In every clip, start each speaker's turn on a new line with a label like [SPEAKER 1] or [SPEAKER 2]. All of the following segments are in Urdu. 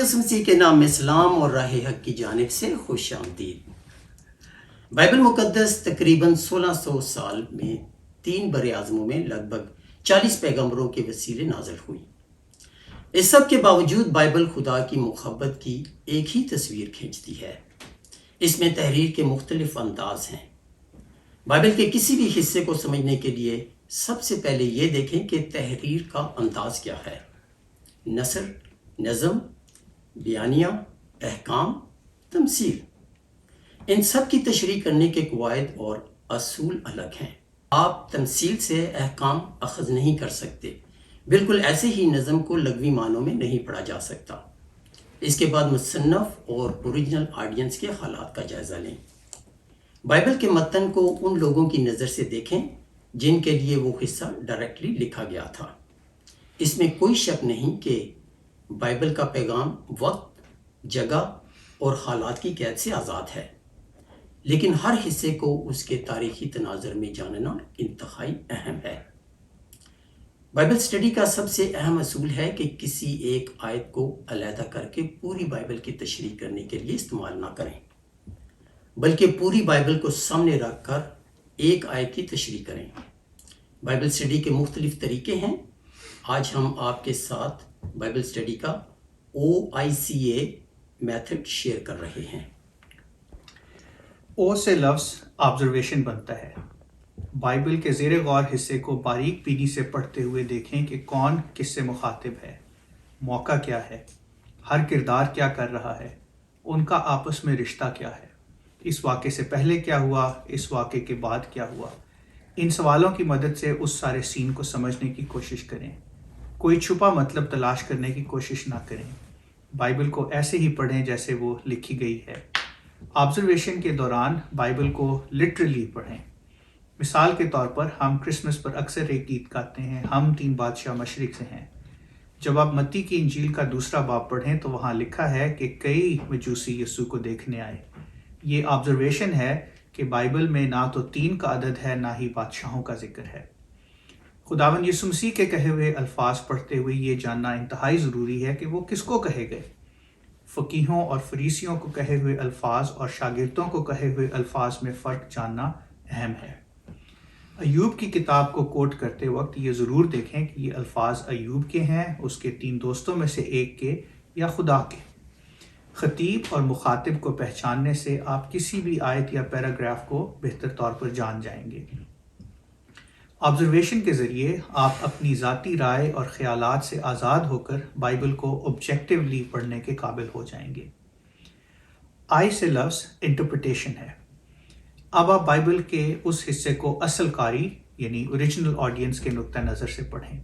[SPEAKER 1] یسوع مسیح کے نام میں سلام اور راہ حق کی جانب سے خوش آمدید۔ بائبل مقدس تقریباً 1600 سال میں 3 بر اعظموں میں لگ بھگ 40 پیغمبروں کے وسیلے نازل ہوئی۔ اس سب کے باوجود بائبل خدا کی محبت کی ایک ہی تصویر کھینچتی ہے۔ اس میں تحریر کے مختلف انداز ہیں۔ بائبل کے کسی بھی حصے کو سمجھنے کے لیے سب سے پہلے یہ دیکھیں کہ تحریر کا انداز کیا ہے۔ نثر، نظم، بیانیہ، احکام، تمثیل، ان سب کی تشریح کرنے کے قواعد اور اصول الگ ہیں۔ آپ تمثیل سے احکام اخذ نہیں کر سکتے، بالکل ایسے ہی نظم کو لغوی معنوں میں نہیں پڑھا جا سکتا۔ اس کے بعد مصنف اور اوریجنل آڈینس کے حالات کا جائزہ لیں۔ بائبل کے متن کو ان لوگوں کی نظر سے دیکھیں جن کے لیے وہ حصہ ڈائریکٹلی لکھا گیا تھا۔ اس میں کوئی شک نہیں کہ بائبل کا پیغام وقت، جگہ اور حالات کی قید سے آزاد ہے، لیکن ہر حصے کو اس کے تاریخی تناظر میں جاننا انتہائی اہم ہے۔ بائبل سٹڈی کا سب سے اہم اصول ہے کہ کسی ایک آیت کو علیحدہ کر کے پوری بائبل کی تشریح کرنے کے لیے استعمال نہ کریں، بلکہ پوری بائبل کو سامنے رکھ کر ایک آیت کی تشریح کریں۔ بائبل سٹڈی کے مختلف طریقے ہیں۔ آج ہم آپ کے ساتھ بائبل سٹڈی کا OICA میتھڈ شیئر کر رہے ہیں۔
[SPEAKER 2] او سے لفظ آبزرویشن بنتا ہے۔ بائبل کے زیر غور حصے کو باریک بینی سے پڑھتے ہوئے دیکھیں کہ کون کس سے مخاطب ہے، موقع کیا ہے، ہر کردار کیا کر رہا ہے، ان کا آپس میں رشتہ کیا ہے، اس واقعے سے پہلے کیا ہوا، اس واقعے کے بعد کیا ہوا۔ ان سوالوں کی مدد سے اس سارے سین کو سمجھنے کی کوشش کریں۔ کوئی چھپا مطلب تلاش کرنے کی کوشش نہ کریں۔ بائبل کو ایسے ہی پڑھیں جیسے وہ لکھی گئی ہے۔ آبزرویشن کے دوران بائبل کو لٹرلی پڑھیں۔ مثال کے طور پر ہم کرسمس پر اکثر ایک گیت گاتے ہیں، ہم 3 بادشاہ مشرق سے ہیں۔ جب آپ متی کی انجیل کا 2 باب پڑھیں تو وہاں لکھا ہے کہ کئی مجوسی یسوع کو دیکھنے آئے۔ یہ آبزرویشن ہے کہ بائبل میں نہ تو 3 کا عدد ہے، نہ ہی بادشاہوں کا ذکر ہے۔ خداوند یسوع مسیح کے کہے ہوئے الفاظ پڑھتے ہوئے یہ جاننا انتہائی ضروری ہے کہ وہ کس کو کہے گئے۔ فقیہوں اور فریسیوں کو کہے ہوئے الفاظ اور شاگردوں کو کہے ہوئے الفاظ میں فرق جاننا اہم ہے۔ ایوب کی کتاب کو کوٹ کرتے وقت یہ ضرور دیکھیں کہ یہ الفاظ ایوب کے ہیں، اس کے 3 دوستوں میں سے ایک کے، یا خدا کے۔ خطیب اور مخاطب کو پہچاننے سے آپ کسی بھی آیت یا پیراگراف کو بہتر طور پر جان جائیں گے۔ آبزرویشن کے ذریعے آپ اپنی ذاتی رائے اور خیالات سے آزاد ہو کر بائبل کو آبجیکٹیولی پڑھنے کے قابل ہو جائیں گے۔ آئی سے لفظ انٹرپریٹیشن ہے۔ اب آپ بائبل کے اس حصے کو اصل قاری یعنی اوریجنل آڈینس کے نقطہ نظر سے پڑھیں۔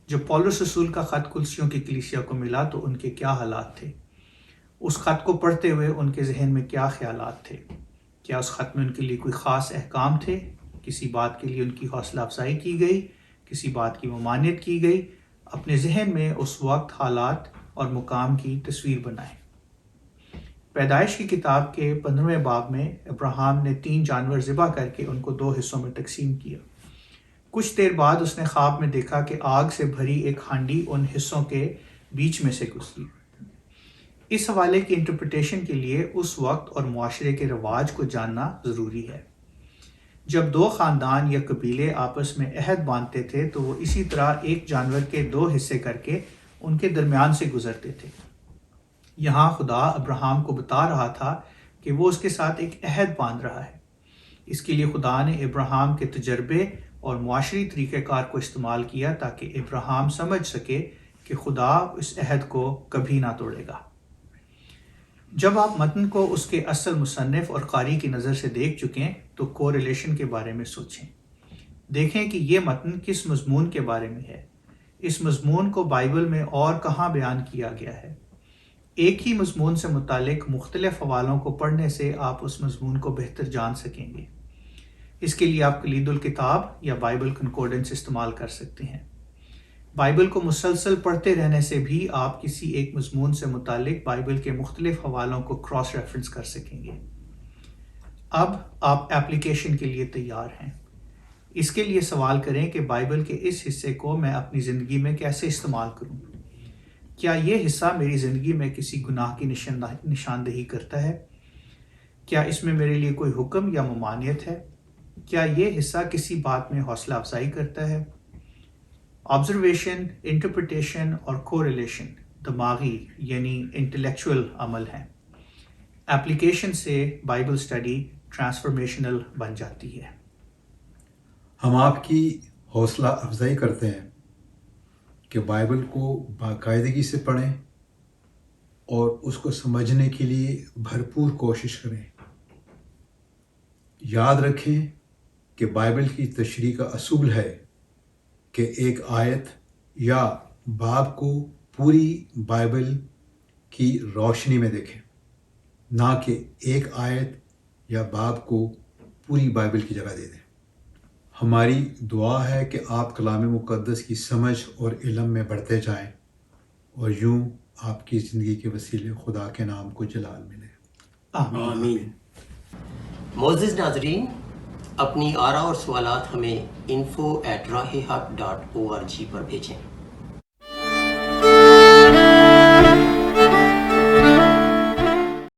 [SPEAKER 2] جب پولس رسول کا خط کلسیوں کی کلیسیا کو ملا تو ان کے کیا حالات تھے؟ اس خط کو پڑھتے ہوئے ان کے ذہن میں کیا خیالات تھے؟ کیا اس خط میں ان کے لیے کوئی خاص احکام تھے؟ کسی بات کے لیے ان کی حوصلہ افزائی کی گئی؟ کسی بات کی ممانعت کی گئی؟ اپنے ذہن میں اس وقت، حالات اور مقام کی تصویر بنائیں۔ پیدائش کی کتاب کے 15ویں باب میں ابراہیم نے 3 جانور ذبح کر کے ان کو 2 حصوں میں تقسیم کیا۔ کچھ دیر بعد اس نے خواب میں دیکھا کہ آگ سے بھری ایک ہانڈی ان حصوں کے بیچ میں سے گزری۔ اس حوالے کی انٹرپریٹیشن کے لیے اس وقت اور معاشرے کے رواج کو جاننا ضروری ہے۔ جب 2 خاندان یا قبیلے آپس میں عہد باندھتے تھے تو وہ اسی طرح ایک جانور کے 2 حصے کر کے ان کے درمیان سے گزرتے تھے۔ یہاں خدا ابراہیم کو بتا رہا تھا کہ وہ اس کے ساتھ ایک عہد باندھ رہا ہے۔ اس کے لیے خدا نے ابراہیم کے تجربے اور معاشری طریقہ کار کو استعمال کیا تاکہ ابراہیم سمجھ سکے کہ خدا اس عہد کو کبھی نہ توڑے گا۔ جب آپ متن کو اس کے اصل مصنف اور قاری کی نظر سے دیکھ چکیں تو کوریلیشن کے بارے میں سوچیں۔ دیکھیں کہ یہ متن کس مضمون کے بارے میں ہے۔ اس مضمون کو بائبل میں اور کہاں بیان کیا گیا ہے۔ ایک ہی مضمون سے متعلق مختلف حوالوں کو پڑھنے سے آپ اس مضمون کو بہتر جان سکیں گے۔ اس کے لیے آپ کلید الکتاب یا بائبل کنکورڈنس استعمال کر سکتے ہیں۔ بائبل کو مسلسل پڑھتے رہنے سے بھی آپ کسی ایک مضمون سے متعلق بائبل کے مختلف حوالوں کو کراس ریفرنس کر سکیں گے۔ اب آپ ایپلیکیشن کے لیے تیار ہیں۔ اس کے لیے سوال کریں کہ بائبل کے اس حصے کو میں اپنی زندگی میں کیسے استعمال کروں۔ کیا یہ حصہ میری زندگی میں کسی گناہ کی نشاندہی کرتا ہے؟ کیا اس میں میرے لیے کوئی حکم یا ممانعت ہے؟ کیا یہ حصہ کسی بات میں حوصلہ افزائی کرتا ہے؟ آبزرویشن، انٹرپریٹیشن اور کوریلیشن دماغی یعنی انٹلیکچول عمل ہیں۔ ایپلیکیشن سے بائبل اسٹڈی ٹرانسفارمیشنل بن جاتی ہے۔
[SPEAKER 3] ہم آپ کی حوصلہ افزائی کرتے ہیں کہ بائبل کو باقاعدگی سے پڑھیں اور اس کو سمجھنے کے لیے بھرپور کوشش کریں۔ یاد رکھیں کہ بائبل کی تشریح کا اصول ہے کہ ایک آیت یا باب کو پوری بائبل کی روشنی میں دیکھیں، نہ کہ ایک آیت یا باب کو پوری بائبل کی جگہ دے دیں۔ ہماری دعا ہے کہ آپ کلام مقدس کی سمجھ اور علم میں بڑھتے جائیں اور یوں آپ کی زندگی کے وسیلے خدا کے نام کو جلال ملے۔
[SPEAKER 1] آمین۔ معزز ناظرین، اپنی آراء اور سوالات ہمیں info@rahehaq.org پر بھیجیں۔